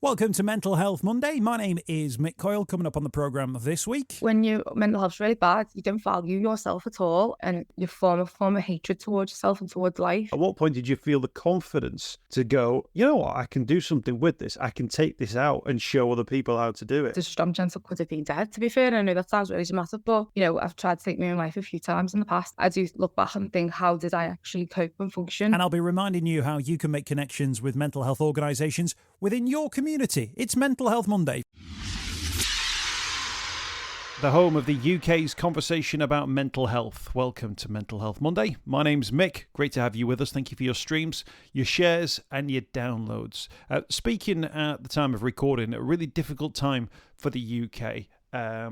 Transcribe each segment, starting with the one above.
Welcome to Mental Health Monday. My name is Mick Coyle. Coming up on the programme this week. When your mental health's really bad, you don't value yourself at all, and you form a hatred towards yourself and towards life. At what point did you feel the confidence to go, you know what, I can do something with this. I can take this out and show other people how to do it. There's a strong chance I could have been dead, to be fair. I know that sounds really dramatic, but, I've tried to take my own life a few times in the past. I do look back and think, how did I actually cope and function? And I'll be reminding you how you can make connections with mental health organisations within your community. It's Mental Health Monday. The home of the UK's conversation about mental health. Welcome to Mental Health Monday. My name's Mick. Great to have you with us. Thank you for your streams, your shares and your downloads. Speaking at the time of recording, a really difficult time for the UK. A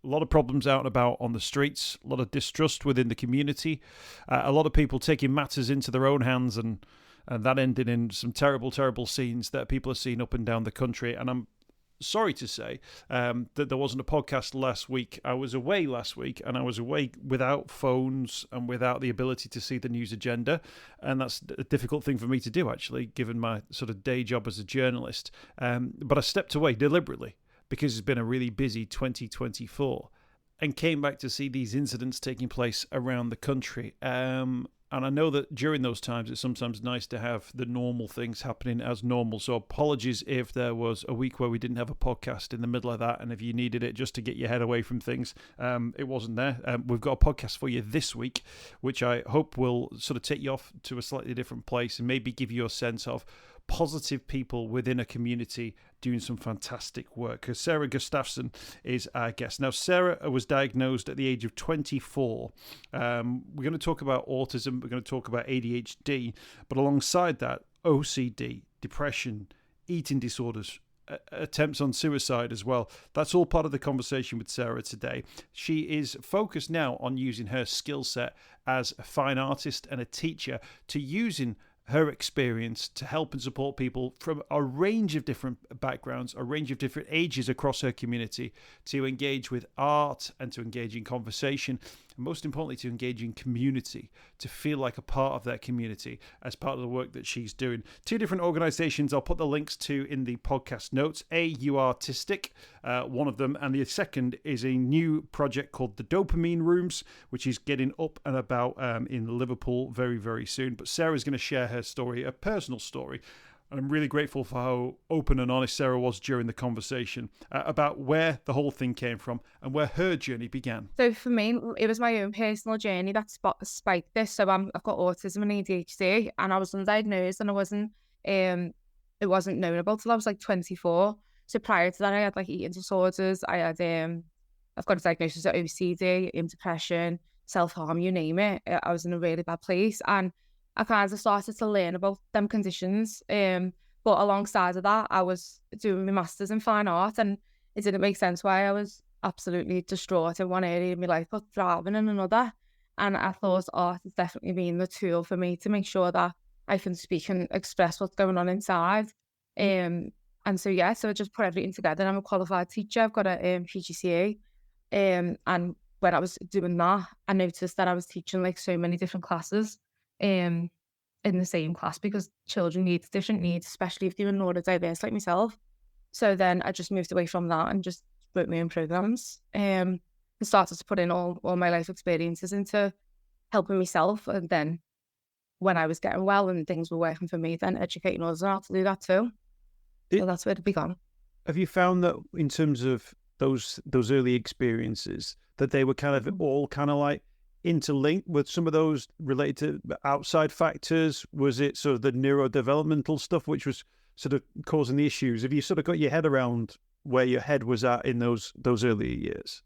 lot of problems out and about on the streets, a lot of distrust within the community, a lot of people taking matters into their own hands, and that ended in some terrible, terrible scenes that people are seeing up and down the country. And I'm sorry to say that there wasn't a podcast last week. I was away last week, and I was away without phones and without the ability to see the news agenda. And that's a difficult thing for me to do, actually, given my sort of day job as a journalist. But I stepped away deliberately because it's been a really busy 2024 and came back to see these incidents taking place around the country. And I know that during those times, it's sometimes nice to have the normal things happening as normal. So apologies if there was a week where we didn't have a podcast in the middle of that. And if you needed it just to get your head away from things, it wasn't there. We've got a podcast for you this week, which I hope will sort of take you off to a slightly different place and maybe give you a sense of positive people within a community doing some fantastic work. Because Sarah Gustafson is our guest. Now, Sarah was diagnosed at the age of 24. We're going to talk about autism. We're going to talk about ADHD. But alongside that, OCD, depression, eating disorders, attempts on suicide as well. That's all part of the conversation with Sarah today. She is focused now on using her skill set as a fine artist and a teacher to using her experience to help and support people from a range of different backgrounds, a range of different ages across her community to engage with art and to engage in conversation, and most importantly, to engage in community, to feel like a part of that community as part of the work that she's doing. Two different organisations I'll put the links to in the podcast notes. You Artistic, one of them, and the second is a new project called the Dopamine Rooms, which is getting up and about in Liverpool very, very soon. But Sarah's going to share her story, a personal story. And I'm really grateful for how open and honest Sarah was during the conversation about where the whole thing came from and where her journey began. So for me, it was my own personal journey that spiked this. So I've got autism and ADHD, and I was undiagnosed, and it wasn't known about till I was like 24. So prior to that, I had like eating disorders. I've got a diagnosis of OCD, depression, self-harm, you name it. I was in a really bad place, and I kind of started to learn about them conditions. But alongside of that, I was doing my master's in fine art, and it didn't make sense why I was absolutely distraught in one area of my life but thriving in another. And I thought art has definitely been the tool for me to make sure that I can speak and express what's going on inside. And so I just put everything together. I'm a qualified teacher. I've got a PGCE. And when I was doing that, I noticed that I was teaching like so many different classes in the same class, because children need different needs, especially if they're neurodiverse like myself. So then I just moved away from that and just wrote my own programs. And started to put in all my life experiences into helping myself. And then when I was getting well and things were working for me, then educating others on how to do that too. So that's where it began. Have you found that in terms of those early experiences, that they were kind of all kind of like interlinked with some of those related to outside factors? Was it sort of the neurodevelopmental stuff which was sort of causing the issues? Have you sort of got your head around where your head was at in those earlier years?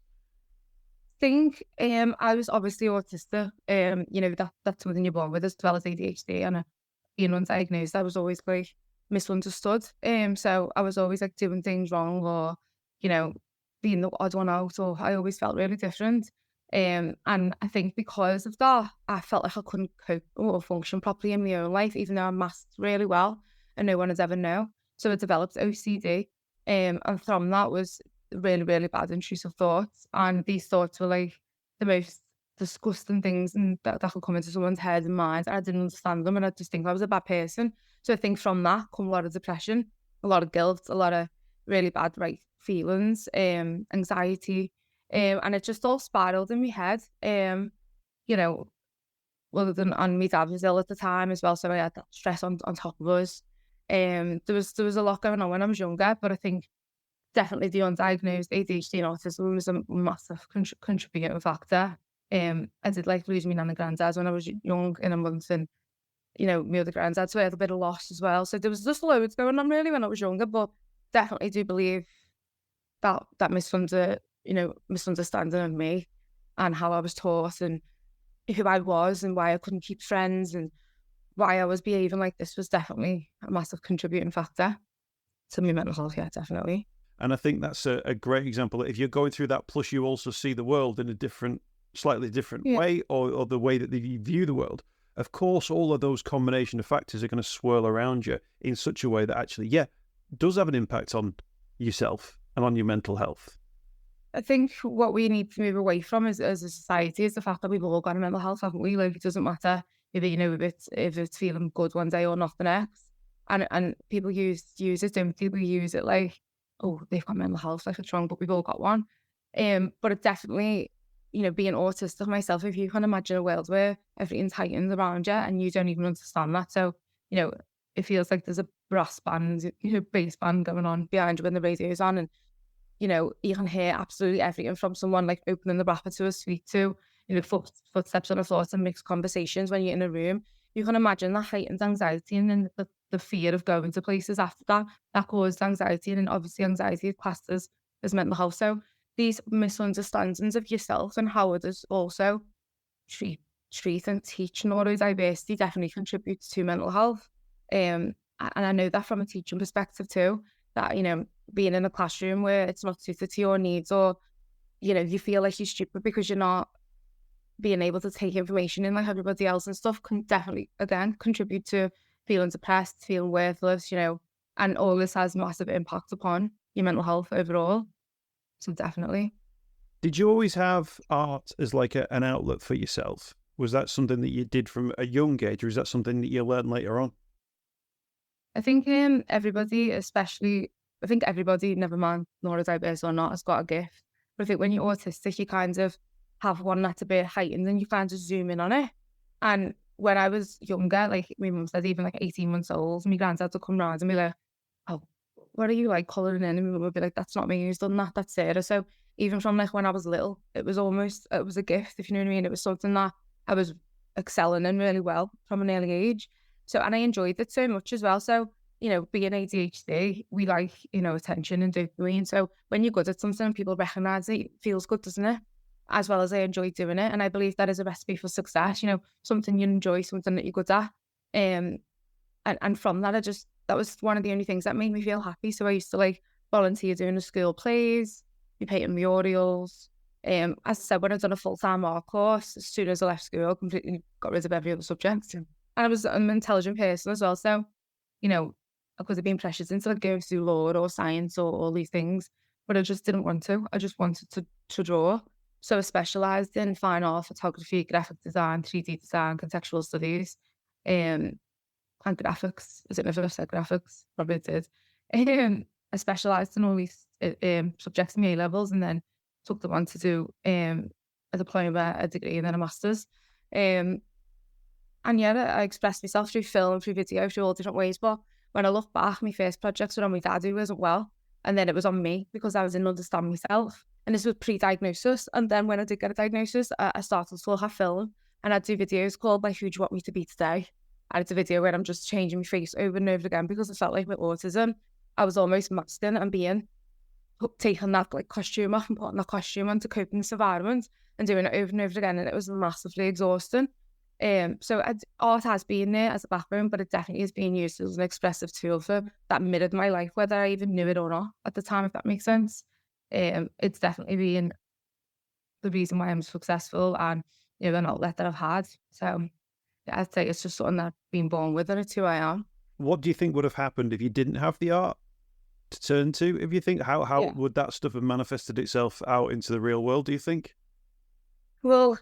I think I was obviously autistic. That's something you're born with, as well as ADHD, and being undiagnosed, I was always like misunderstood. So I was always like doing things wrong, or being the odd one out, or I always felt really different. And I think because of that, I felt like I couldn't cope or function properly in my own life, even though I masked really well and no one has ever known. So I developed OCD. And from that was really, really bad intrusive thoughts. And these thoughts were like the most disgusting things that could come into someone's head and mind. And I didn't understand them, and I just think I was a bad person. So I think from that come a lot of depression. a lot of guilt, a lot of really bad feelings, anxiety, and it just all spiraled in my head. You know, other than, and my dad was ill at the time as well, so I had that stress on top of us. There was a lot going on when I was younger, but I think definitely the undiagnosed ADHD and autism was a massive contributing factor. I did lose my nan and granddad when I was young in a month, and my other granddad, so I had a bit of loss as well. So there was just loads going on really when I was younger, but definitely do believe that misunderstanding of me and how I was taught and who I was and why I couldn't keep friends and why I was behaving like this was definitely a massive contributing factor to my mental health. Yeah, definitely. And I think that's a great example. If you're going through that, plus you also see the world in a slightly different way, or the way that you view the world, of course, all of those combination of factors are going to swirl around you in such a way that actually, does have an impact on yourself and on your mental health. I think what we need to move away from as a society is the fact that we've all got a mental health, haven't we? It doesn't matter if it's feeling good one day or not the next. And people use it, don't they? We use it like, oh, they've got mental health, it's wrong, but we've all got one. But it definitely, being autistic myself, if you can imagine a world where everything's heightened around you and you don't even understand that. So, it feels like there's a brass band, bass band going on behind you when the radio's on, and, you can hear absolutely everything from someone like opening the wrapper to a sweet to, footsteps on the floor and mixed conversations when you're in a room. You can imagine that heightened anxiety and then the fear of going to places after that caused anxiety, and then obviously anxiety is classed as mental health. So these misunderstandings of yourself and how others also treat and teach neurodiversity definitely contributes to mental health. And I know that from a teaching perspective too, that, being in a classroom where it's not suited to your needs, or, you feel like you're stupid because you're not being able to take information in like everybody else and stuff, can definitely, again, contribute to feeling depressed, feeling worthless, and all this has massive impact upon your mental health overall. So definitely. Did you always have art as like an outlet for yourself? Was that something that you did from a young age, or is that something that you learned later on? I think everybody, never mind neurodiverse or not, has got a gift. But I think when you're autistic, you kind of have one that's a bit heightened and you kind of zoom in on it. And when I was younger, like my mum said, even like 18 months old, my granddad would come round and be like, oh, what are you like colouring in? And my mum would be like, that's not me who's done that, that's Sarah. So even from like when I was little, it was a gift, if you know what I mean. It was something that I was excelling in really well from an early age. So, and I enjoyed it so much as well. So, being ADHD, we like, attention and dopamine. So when you're good at something, people recognise it, it feels good, doesn't it? As well as I enjoy doing it. And I believe that is a recipe for success, something you enjoy, something that you're good at. And from that, that was one of the only things that made me feel happy. So I used to like volunteer doing the school plays, be painting murals. As I said, when I'd done a full-time art course, as soon as I left school, I completely got rid of every other subject. And I was an intelligent person as well. So, I could have been pressured into like going through law or science or all these things, but I just didn't want to. I just wanted to draw. So I specialised in fine art, photography, graphic design, 3D design, contextual studies, and graphics. I don't know if I said graphics, probably did. I specialised in all these subjects in my A-levels, and then took them on to do a diploma, a degree, and then a master's. And yeah, I expressed myself through film, through video, through all different ways. But when I look back, my first projects were on my dad, who wasn't well. And then it was on me because I didn't understand myself. And this was pre-diagnosis. And then when I did get a diagnosis, I started to look at film. And I'd do videos called like, Who Do You Want Me To Be Today? I did a video where I'm just changing my face over and over again, because I felt like with autism, I was almost masking and taking that like costume off and putting that costume on to cope in this environment and doing it over and over again. And it was massively exhausting. So art has been there as a background, but it definitely is being used as an expressive tool for that mirrored my life, whether I even knew it or not at the time, if that makes sense. It's definitely been the reason why I'm successful and, an outlet that I've had. So yeah, I'd say it's just something that I've been born with, and it's who I am. What do you think would have happened if you didn't have the art to turn to? If you think, how would that stuff have manifested itself out into the real world, do you think? Well,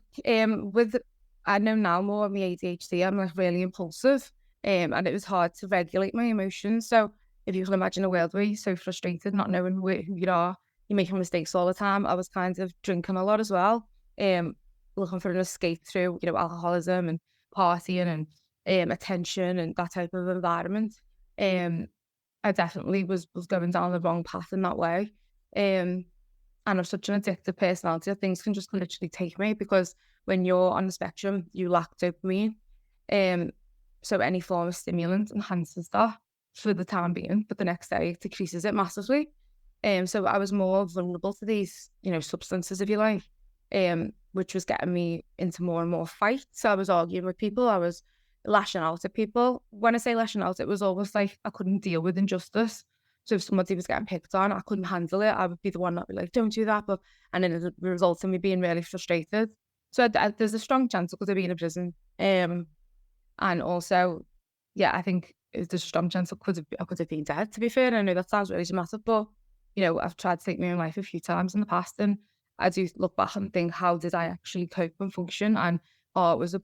I know now more of my ADHD, I'm like really impulsive, and it was hard to regulate my emotions. So, if you can imagine a world where you're so frustrated, not knowing who you are, you're making mistakes all the time. I was kind of drinking a lot as well, looking for an escape through, alcoholism and partying and attention and that type of environment. I definitely was going down the wrong path in that way. And I'm such an addictive personality that things can just literally take me, because when you're on the spectrum, you lack dopamine. So any form of stimulant enhances that for the time being, but the next day it decreases it massively. So I was more vulnerable to these, substances, if you like, which was getting me into more and more fights. So I was arguing with people, I was lashing out at people. When I say lashing out, it was almost like I couldn't deal with injustice. So if somebody was getting picked on, I couldn't handle it. I would be the one that would be like, don't do that. And then it resulted in me being really frustrated. So there's a strong chance I could have been in prison. And also, yeah, I think there's a strong chance I could have been dead, to be fair. I know that sounds really dramatic, but, I've tried to take my own life a few times in the past, and I do look back and think, how did I actually cope and function? And it was a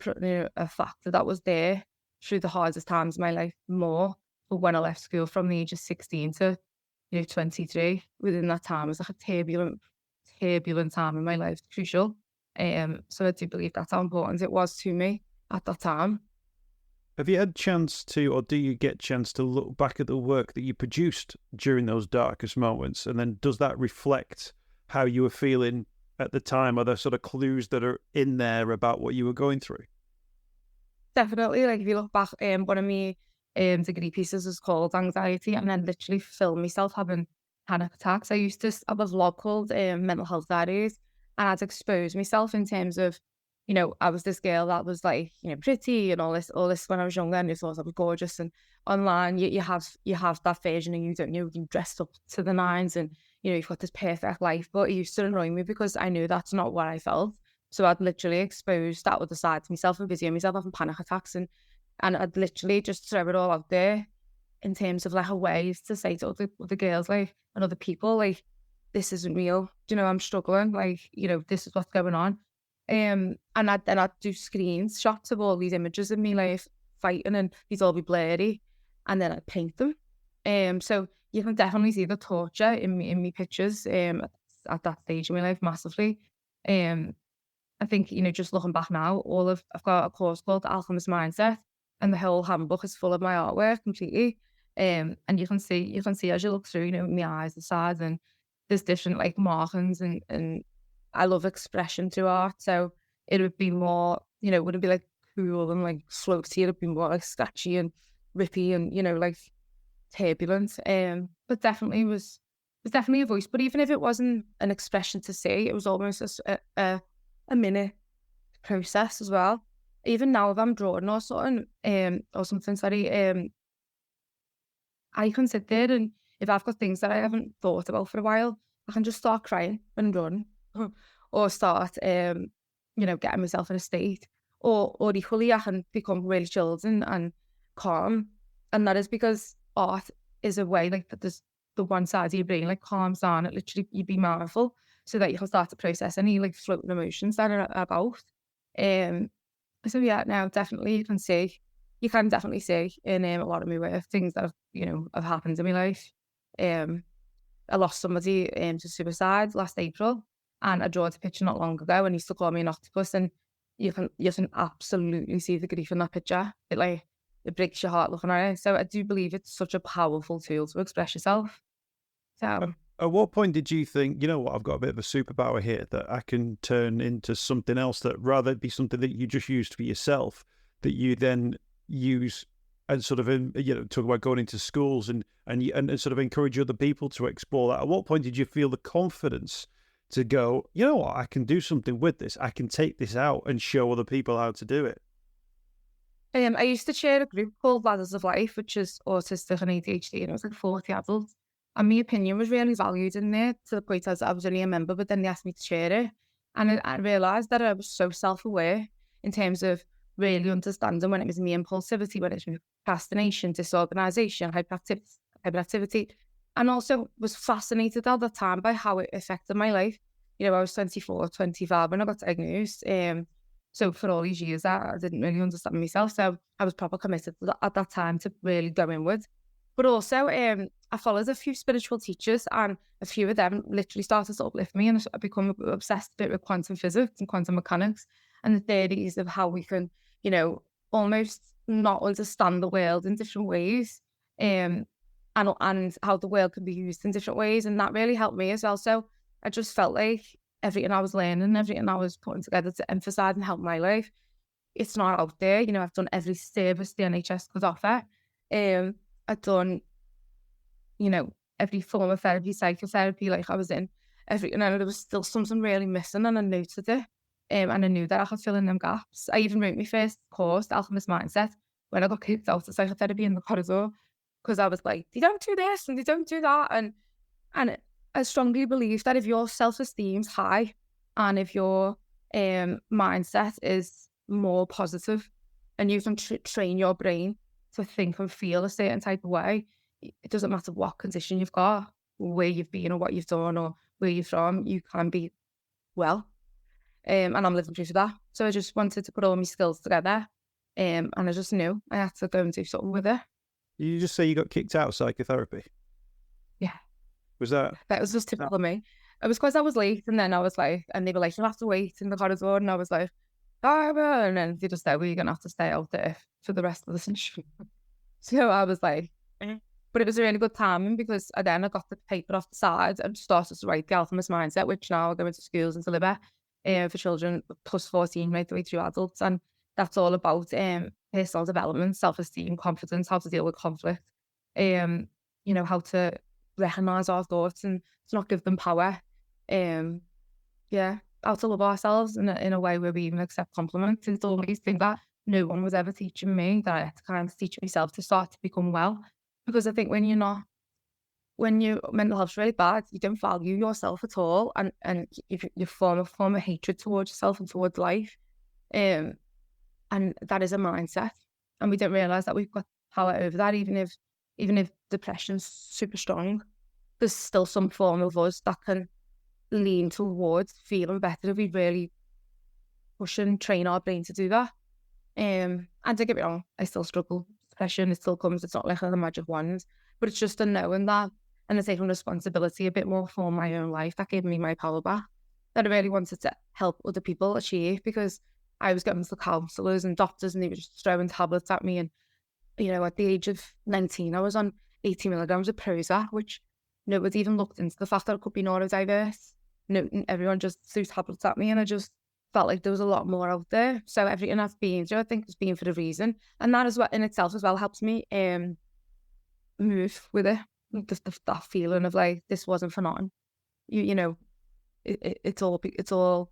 factor that was there through the hardest times of my life more. But when I left school from the age of 16 to 23, within that time was like a turbulent time in my life, crucial. So I do believe that's how important it was to me at that time. Have you had chance to, or do you get chance to look back at the work that you produced during those darkest moments? And then does that reflect how you were feeling at the time? Are there sort of clues that are in there about what you were going through? Definitely. Like if you look back, one of my degree pieces is called Anxiety, and then literally filmed myself having panic attacks. I have a vlog called Mental Health Diaries, and I'd expose myself in terms of, I was this girl that was like, pretty and all this when I was younger, and I thought I was gorgeous. And online, you have that version of you, don't you? You dressed up to the nines, and you've got this perfect life. But it used to annoy me because I knew that's not what I felt. So I'd literally expose that other side to myself and video myself having panic attacks, and I'd literally just throw it all out there in terms of like a way to say to other girls, like, and other people, like, this isn't real. I'm struggling. Like, this is what's going on. And I'd do screenshots of all these images of me like fighting, and these all be blurry, and then I'd paint them. So you can definitely see the torture in me pictures at that stage in my life massively. I think, just looking back now, I've got a course called The Alchemist Mindset, and the whole handbook is full of my artwork completely. And you can see as you look through, my eyes, the sides, and there's different like markings, and I love expression through art. So it would be more, it wouldn't be like cool and like floaty. It'd be more like sketchy and rippy and, like turbulent. But definitely was definitely a voice. But even if it wasn't an expression to see, it was almost a minute process as well. Even now, if I'm drawing or something, I can sit there, and if I've got things that I haven't thought about for a while, I can just start crying when I'm drawing, or start, getting myself in a state, or equally, I can become really chilled and calm, and that is because art is a way like that. There's the one side of your brain like calms down. It literally, you be mindful so that you can start to process any like floating emotions that are about. So yeah, now definitely you can definitely see in a lot of my work things that have happened in my life. I lost somebody to suicide last April, and I drew a picture not long ago, and he used to call me an octopus, and you can absolutely see the grief in that picture. It breaks your heart looking at it. So I do believe it's such a powerful tool to express yourself. So at what point did you think, you know what, I've got a bit of a superpower here that I can turn into something else, that rather be something that you just used for yourself, that you then use and sort of, talk about going into schools and sort of encourage other people to explore that? At what point did you feel the confidence to go, you know what, I can do something with this. I can take this out and show other people how to do it? I used to chair a group called Ladders of Life, which is autistic and ADHD, and it was like 40 adults. And my opinion was really valued in there, to the point as I was only a member, but then they asked me to chair it. And I realised that I was so self-aware in terms of really understanding when it was me impulsivity, when it was procrastination, disorganisation, hyperactivity, and also was fascinated at the time by how it affected my life. I was 24, 25 when I got diagnosed. So for all these years, I didn't really understand myself. So I was proper committed at that time to really go inward. But also, I followed a few spiritual teachers, and a few of them literally started to uplift me, and I become obsessed a bit with quantum physics and quantum mechanics and the theories of how we can, almost not understand the world in different ways, and how the world can be used in different ways. And that really helped me as well. So I just felt like everything I was learning, everything I was putting together to emphasize and help my life, it's not out there. I've done every service the NHS could offer. I've done, every form of therapy, psychotherapy, like I was in everything, and there was still something really missing, and I noted it. And I knew that I could fill in them gaps. I even wrote my first course, The Alchemist Mindset, when I got kicked out of psychotherapy in the corridor, because I was like, they don't do this and they don't do that. And I strongly believe that if your self-esteem's high and if your mindset is more positive and you can train your brain to think and feel a certain type of way, it doesn't matter what condition you've got, where you've been or what you've done or where you're from, you can be well. And I'm living proof of that. So I just wanted to put all my skills together, and I just knew I had to go and do something with it. You just say you got kicked out of psychotherapy? Yeah. Was that? That was just typical of me. It was because I was late, and then I was like, and they were like, you'll have to wait in the corridor, and I was like, and then they just said, well, you're going to have to stay out there for the rest of the session. So I was like, But it was a really good timing, because I got the paper off the side and started to write The Alchemist Mindset, which now I go into schools and deliver for children plus 14 right the way through adults. And that's all about personal development, self-esteem, confidence, how to deal with conflict, how to recognise our thoughts and to not give them power. How to love ourselves in a way where we even accept compliments. It's all these things that no one was ever teaching me, that I had to kind of teach myself to start to become well. Because I think when your mental health's really bad, you don't value yourself at all, and you form a hatred towards yourself and towards life, and that is a mindset, and we don't realise that we've got power over that. Even if depression's super strong, there's still some form of us that can lean towards feeling better if we really push and train our brain to do that. And don't get me wrong, I still struggle with depression. It still comes. It's not like a magic wand, but it's just a knowing that and a taking responsibility a bit more for my own life that gave me my power back, that I really wanted to help other people achieve, because I was getting to counsellors and doctors and they were just throwing tablets at me. And, at the age of 19, I was on 80 milligrams of Prozac, which nobody even looked into the fact that it could be neurodiverse. No, everyone just threw tablets at me, and I just felt like there was a lot more out there. So everything I've been through, I think, has been for a reason. And that is what in itself as well helps me move with it. That feeling of like, this wasn't for nothing. It's all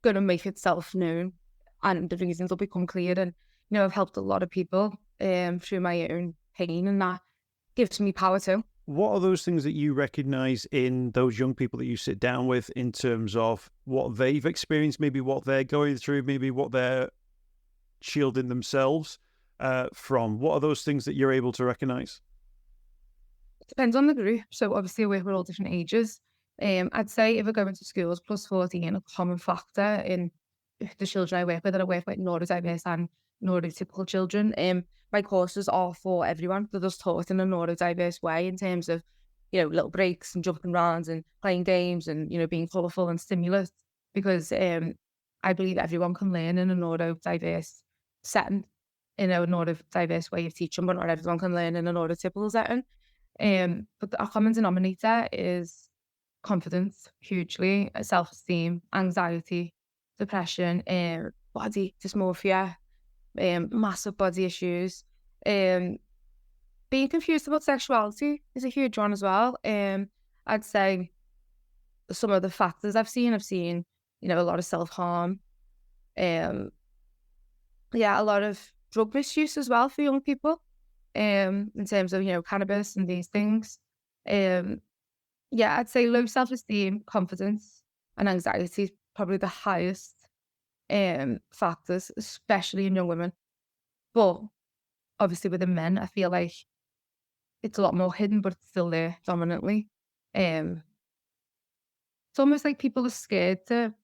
going to make itself known, and the reasons will become clear. And, I've helped a lot of people through my own pain, and that gives me power too. What are those things that you recognise in those young people that you sit down with in terms of what they've experienced, maybe what they're going through, maybe what they're shielding themselves from? What are those things that you're able to recognise? It depends on the group. So obviously I work with all different ages. I'd say if I go into schools plus 14, a common factor in the children I work with, that I work with neurodiverse and neurotypical children. My courses are for everyone. They're just taught in a neurodiverse way in terms of, little breaks and jumping around and playing games and, being colourful and stimulus, because I believe everyone can learn in a neurodiverse setting, a neurodiverse way of teaching, but not everyone can learn in a neurotypical setting. But the common denominator is confidence, hugely, self-esteem, anxiety, depression, body dysmorphia, massive body issues, being confused about sexuality is a huge one as well. I'd say some of the factors I've seen, a lot of self-harm, a lot of drug misuse as well for young people, in terms of, cannabis and these things. I'd say low self-esteem, confidence, and anxiety is probably the highest factors, especially in young women. But obviously within men, I feel like it's a lot more hidden, but it's still there dominantly. It's almost like people are scared to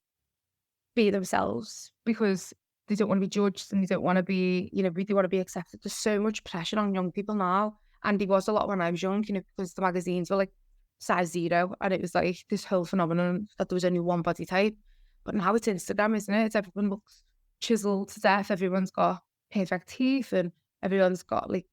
be themselves because they don't want to be judged and they don't want to be, they want to be accepted. There's so much pressure on young people now, And there was a lot when I was young, because the magazines were like size 0, and it was like this whole phenomenon that there was only one body type. But now it's Instagram, isn't it? Everyone looks chiseled to death. Everyone's got perfect teeth, and everyone's got like,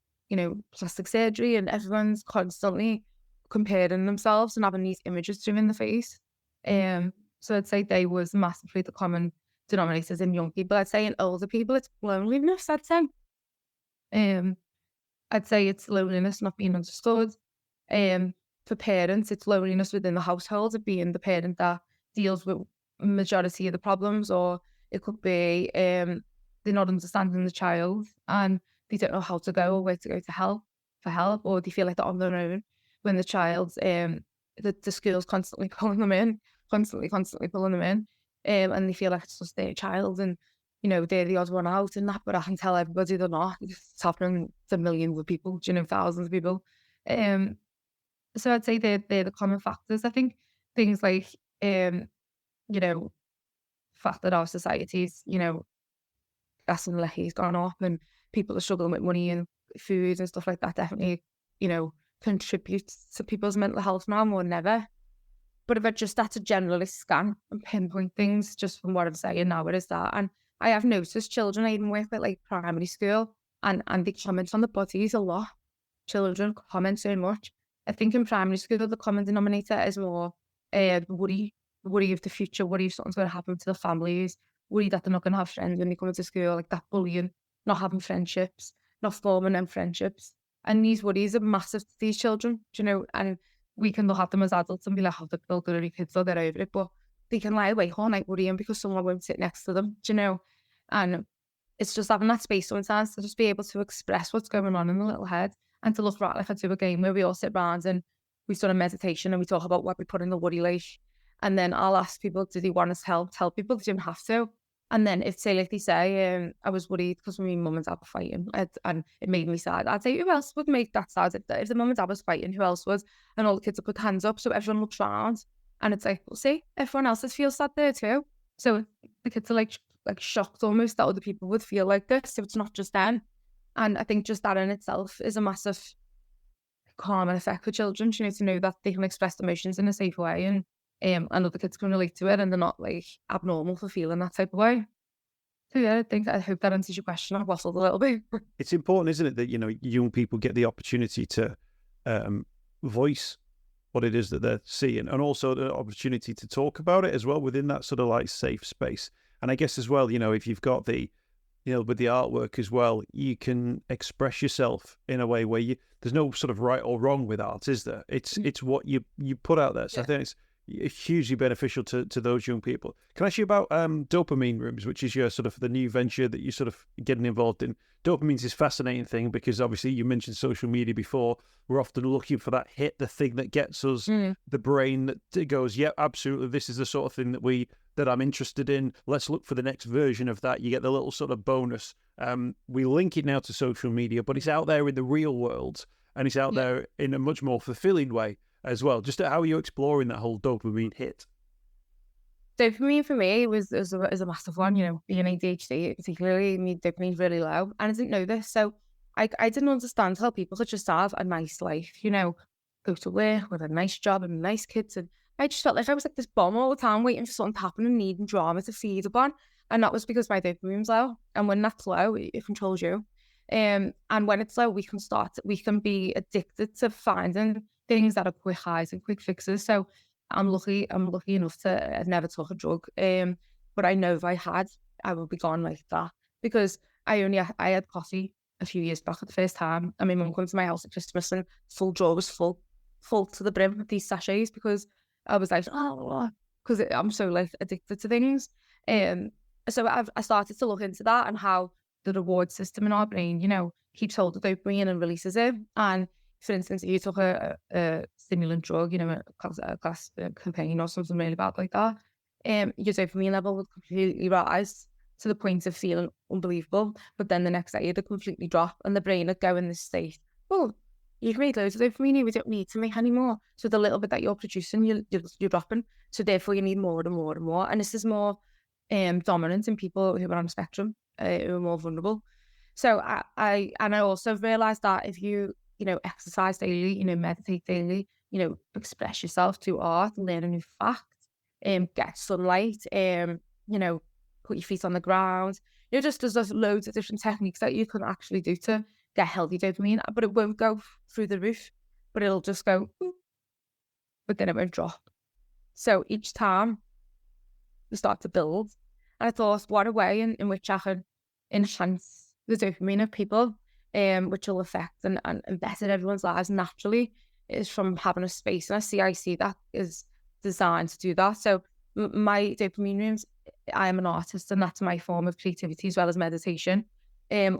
plastic surgery, and everyone's constantly comparing themselves and having these images thrown in the face. So I'd say they was massively the common denominators in young people. I'd say in older people, it's loneliness, I'd say. I'd say it's loneliness, not being understood. For parents, it's loneliness within the household of being the parent that deals with majority of the problems, or it could be they're not understanding the child and they don't know how to go or where to go for help, or they feel like they're on their own when the child's the school's constantly pulling them in, constantly pulling them in, and they feel like it's just their child, and they're the odd one out and that, but I can tell everybody they're not. It's happening to millions of people, thousands of people. So I'd say they're the common factors. I think things like, fact that our society's, gas and electricity's gone up and people are struggling with money and food and stuff like that definitely, contributes to people's mental health now more than ever. But if I just had to generalist scan and pinpoint things just from what I'm saying now, it is that. And I have noticed children, I even work with like primary school, and they comment on the bodies a lot. Children comment so much. I think in primary school, the common denominator is more worry of the future, worry if something's going to happen to the families, worry that they're not going to have friends when they come into school, like that bullying, not having friendships, not forming them friendships. And these worries are massive to these children, and we can look at them as adults and be like, oh, they'll go to kids, they'll get over it. But they can lie awake all night worrying because someone won't sit next to them, And it's just having that space sometimes to just be able to express what's going on in the little head, and to look right like I do a game where we all sit around and we sort of meditation and we talk about what we put in the worry list. And then I'll ask people, do they want us help? Tell people they don't have to. And then if, say, like they say, I was worried because my mum and dad were fighting and it made me sad, I'd say, who else would make that sad? If the mum and dad was fighting, who else would? And all the kids would put hands up, so everyone looks round. And it's like, well, see, everyone else feels sad there too. So the kids are like shocked almost that other people would feel like this, so it's not just them. And I think just that in itself is a massive calming effect for children, to know that they can express emotions in a safe way, and other kids can relate to it and they're not like abnormal for feeling that type of way. So yeah, I hope that answers your question. I've waffled a little bit. It's important, isn't it, that, young people get the opportunity to voice what it is that they're seeing, and also the opportunity to talk about it as well within that sort of like safe space. And I guess as well, if you've got the, with the artwork as well, you can express yourself in a way where there's no sort of right or wrong with art, is there? It's what you put out there. So yeah. I think it's hugely beneficial to those young people. Can I ask you about dopamine rooms, which is your sort of the new venture that you're sort of getting involved in? Dopamine is a fascinating thing because obviously you mentioned social media before. We're often looking for that hit, the thing that gets us, the brain that goes, yeah, absolutely, this is the sort of thing that I'm interested in. Let's look for the next version of that. You get the little sort of bonus. We link it now to social media, but it's out there in the real world, and it's out there in a much more fulfilling way as well. Just how are you exploring that whole dopamine hit? Dopamine for me is a massive one. Being ADHD, particularly, my dopamine's really low, and I didn't know this, so I didn't understand how people could just have a nice life, go to work with a nice job and nice kids, and I just felt like I was like this bomb all the time, waiting for something to happen and needing drama to feed upon, and that was because my dopamine's low, and when that's low, it controls you. And when it's low, we can be addicted to finding things that are quick highs and quick fixes. So I'm lucky enough to have never took a drug. But I know if I had, I would be gone like that, because I had coffee a few years back for the first time, and my mum came to my house at Christmas and full drawer was full to the brim with these sachets, because I was like, because I'm so like addicted to things. So I started to look into that and how the reward system in our brain, keeps hold of dopamine and releases it. And for instance, if you took a stimulant drug, a class cocaine or something really bad like that, your dopamine level would completely rise to the point of feeling unbelievable. But then the next day, it'd completely drop, and the brain would go in this state, oh, you've made loads of dopamine, we don't need to make any more. So the little bit that you're producing, you're dropping. So therefore, you need more and more and more. And this is more dominant in people who are on the spectrum, who are more vulnerable. So I also realised that if you exercise daily, meditate daily, express yourself through art, learn a new fact, get sunlight, put your feet on the ground. Just there's loads of different techniques that you can actually do to get healthy dopamine, but it won't go through the roof, but it'll just go, but then it won't drop. So each time we start to build. And I thought, what a way in which I can enhance the dopamine of people, which will affect and better everyone's lives naturally, is from having a space. And I see that is designed to do that. So my dopamine rooms, I am an artist, and that's my form of creativity as well as meditation.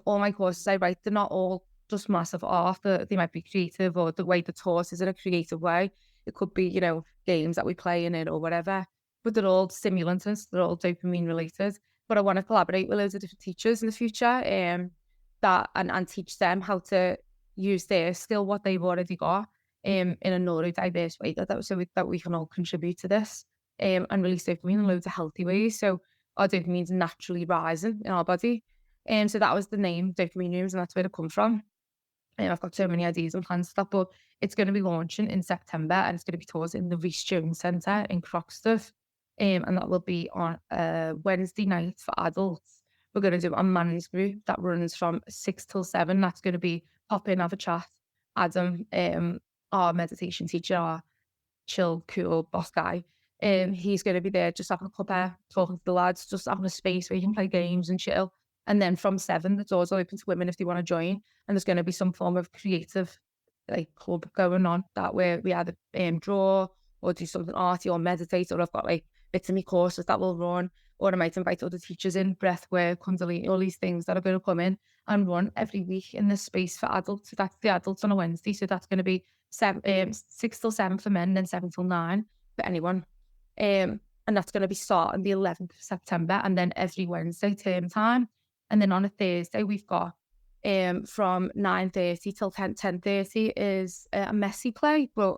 All my courses I write, they're not all just massive art. They might be creative, or the way they're taught is in a creative way. It could be, games that we play in it or whatever. But they're all stimulants, they're all dopamine related. But I want to collaborate with loads of different teachers in the future, and teach them how to use their skill, what they've already got, in a neurodiverse way, that we can all contribute to this, and release dopamine in loads of healthy ways. So our dopamine's naturally rising in our body. So that was the name, Dopamine Rooms, and that's where it come from. And I've got so many ideas and plans for that, but it's going to be launching in September, and it's going to be taught in the Rhys Jones Centre in Croxteth. And that will be on Wednesday night for adults. We're going to do a man's group that runs from 6 till 7. That's going to be pop in, have a chat. Adam, our meditation teacher, our chill, cool boss guy, he's going to be there just having a cuppa, talking to the lads, just having a space where you can play games and chill. And then from 7, the doors are open to women if they want to join. And there's going to be some form of creative club going on that where we either draw or do something arty or meditate, or I've got bits of my courses that will run, or I might invite other teachers in, breath work, Kundalini, all these things that are going to come in and run every week in this space for adults. So that's the adults on a Wednesday. So that's going to be 6 till 7 for men, and then 7 till 9 for anyone. And that's going to be starting the 11th of September, and then every Wednesday term time. And then on a Thursday, we've got from 9:30 till 10:30 is a messy play, but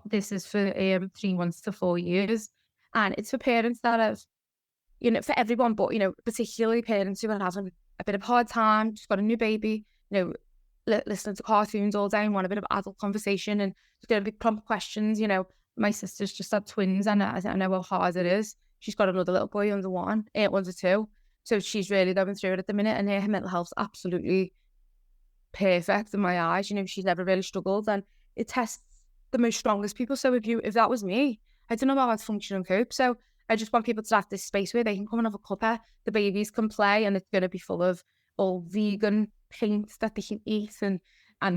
this is for 3 months to 4 years. And it's for parents that have, for everyone, but, particularly parents who are having a bit of a hard time, just got a new baby, listening to cartoons all day and want a bit of adult conversation, and there's going to be prompt questions. My sister's just had twins, and I know how hard it is. She's got another little boy under 2. So she's really going through it at the minute, and her mental health's absolutely perfect in my eyes. She's never really struggled, and it tests the most strongest people. So if that was me, I don't know how I'd function and cope. So I just want people to have this space where they can come and have a cuppa, the babies can play, and it's going to be full of all vegan paint that they can eat and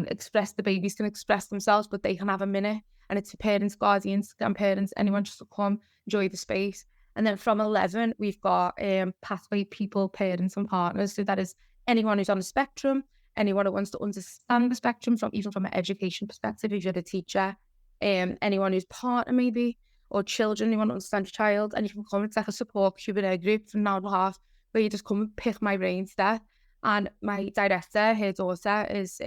express. The babies can express themselves, but they can have a minute. And it's for parents, guardians, grandparents, anyone just to come, enjoy the space. And then from 11, we've got pathway people, parents and partners. So that is anyone who's on the spectrum, anyone who wants to understand the spectrum, even from an education perspective, if you're a teacher, anyone who's partner maybe, or children who want to understand your child. And you can come, it's like a support Q&A group for an hour and a half, where you just come and pick my brains there. And my director, her daughter, is,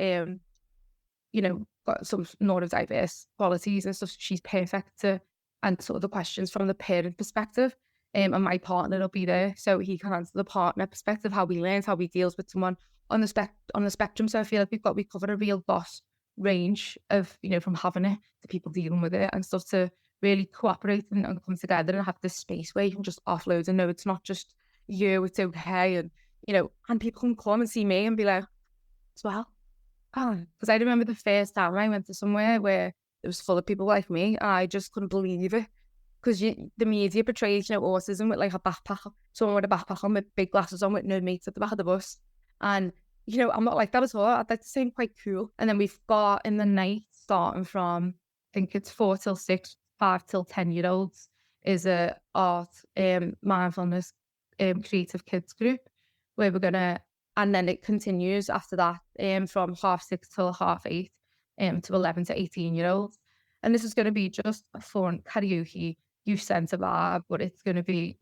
got some neurodiverse qualities and stuff. She's perfect to answer the questions from the parent perspective. And my partner will be there, so he can answer the partner perspective, how he learns, how he deals with someone on the spectrum. So I feel like we covered a real vast range of, from having it to people dealing with it and stuff, to really cooperate and come together and have this space where you can just offload and know it's not just you, it's okay. And, and people can come and see me and be like, as well. Because I remember the first time I went to somewhere where it was full of people like me, and I just couldn't believe it. Because the media portrays, autism with like a backpack, someone with a backpack on with big glasses on with no mates at the back of the bus. And, I'm not like that at all. I'd like to seem quite cool. And then we've got in the night, starting from, I think it's 4 till 6, 5 till 10-year-olds, is a art, mindfulness, creative kids group, where we're going to, and then it continues after that, from 6:30 till 8:30, to 11 to 18-year-olds. And this is going to be just a fun karaoke youth centre vibe, but it's going to be,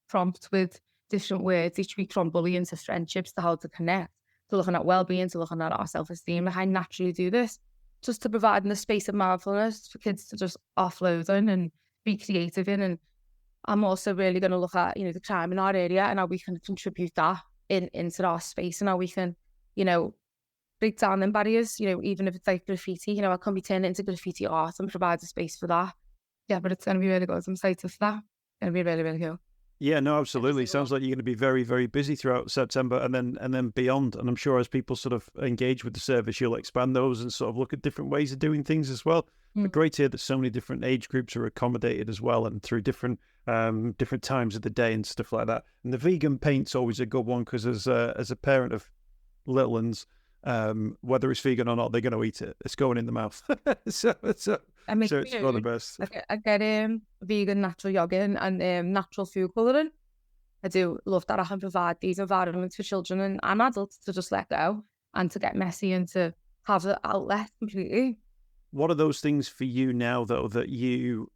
prompts with different words each week, from bullying to friendships to how to connect, to looking at well-being, to looking at our self-esteem. Like, I naturally do this just to provide the space of mindfulness for kids to just offload in and be creative in. And I'm also really going to look at, the crime in our area and how we can contribute that into our space, and how we can, break down them barriers, even if it's like graffiti, I can be turned into graffiti art and provide a space for that. Yeah, but it's going to be really good. I'm excited for that. It's going to be really, really cool. Yeah, no, absolutely. Sounds like you're going to be very, very busy throughout September and then beyond. And I'm sure as people sort of engage with the service, you'll expand those and sort of look at different ways of doing things as well. But great to hear that so many different age groups are accommodated as well, and through different times of the day and stuff like that. And the vegan paint's always a good one, because as a parent of little ones, whether it's vegan or not, they're going to eat it. It's going in the mouth. so it's one of the best. I get vegan natural yogurt and natural food colouring. I do love that I can provide these environments for children and adults to just let go and to get messy and to have an outlet completely. What are those things for you now, though, that you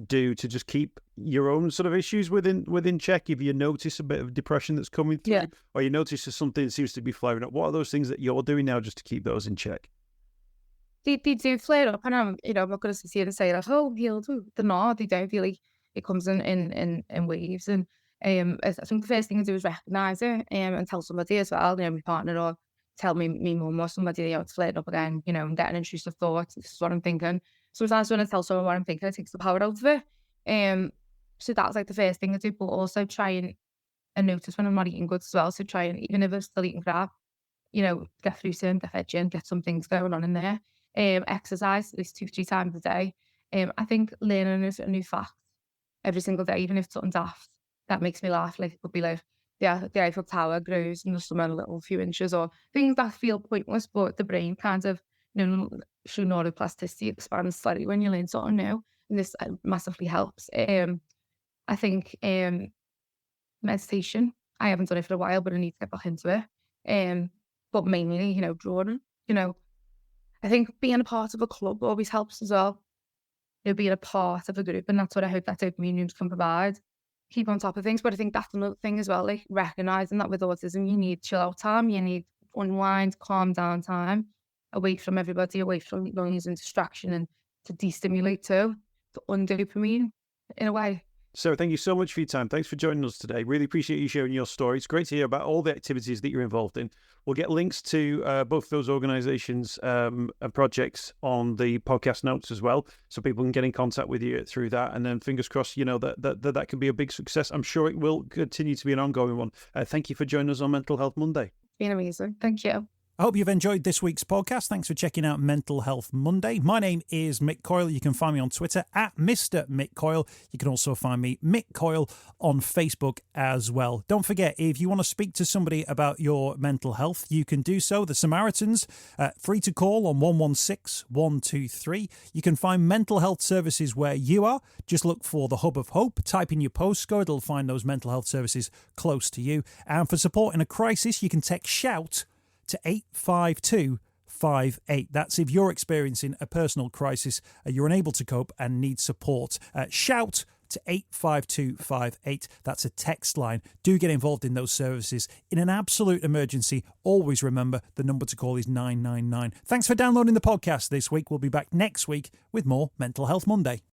do to just keep your own sort of issues within check? If you notice a bit of depression that's coming through, or you notice there's something that seems to be flaring up, what are those things that you're doing now just to keep those in check? They do flare up, and I'm not going to sit here and say that, oh, healed. They're not. They don't really. It comes in waves, and I think the first thing to do is recognise it and tell somebody as well, my partner, or tell me mum or somebody, it's flared up again, I'm getting intrusive thoughts, this is what I'm thinking. Sometimes when I tell someone what I'm thinking, it takes the power out of it. So that's like the first thing I do, but also try and notice when I'm not eating good as well. So try and, even if I'm still eating crap, get fruit in, get veg in, get some things going on in there. Exercise at least 2-3 times a day. I think learning a new fact every single day, even if it's something daft, that makes me laugh. Like it could be like, the Eiffel Tower grows in the summer a little few inches, or things that feel pointless, but the brain kind of, through neuroplasticity, expands slightly when you learn something new, and this massively helps. I think meditation, I haven't done it for a while, but I need to get back into it. But mainly, drawing, I think being a part of a club always helps as well. Being a part of a group, and that's what I hope that dopamine rooms can provide. Keep on top of things, but I think that's another thing as well, like recognising that with autism, you need chill out time, you need unwind, calm down time, away from everybody, away from noise and distraction, and to de-stimulate too, to undopamine in a way. Sarah, thank you so much for your time. Thanks for joining us today. Really appreciate you sharing your story. It's great to hear about all the activities that you're involved in. We'll get links to both those organisations and projects on the podcast notes as well, so people can get in contact with you through that. And then fingers crossed, that can be a big success. I'm sure it will continue to be an ongoing one. Thank you for joining us on Mental Health Monday. It's been amazing. Thank you. I hope you've enjoyed this week's podcast. Thanks for checking out Mental Health Monday. My name is Mick Coyle. You can find me on Twitter at Mr. Mick Coyle. You can also find me, Mick Coyle, on Facebook as well. Don't forget, if you want to speak to somebody about your mental health, you can do so. The Samaritans, free to call on 116 123. You can find mental health services where you are. Just look for the Hub of Hope. Type in your postcode. It'll find those mental health services close to you. And for support in a crisis, you can text SHOUT to 85258. That's if you're experiencing a personal crisis, you're unable to cope and need support. Shout to 85258. That's a text line. Do get involved in those services. In an absolute emergency, always remember the number to call is 999. Thanks for downloading the podcast this week. We'll be back next week with more Mental Health Monday.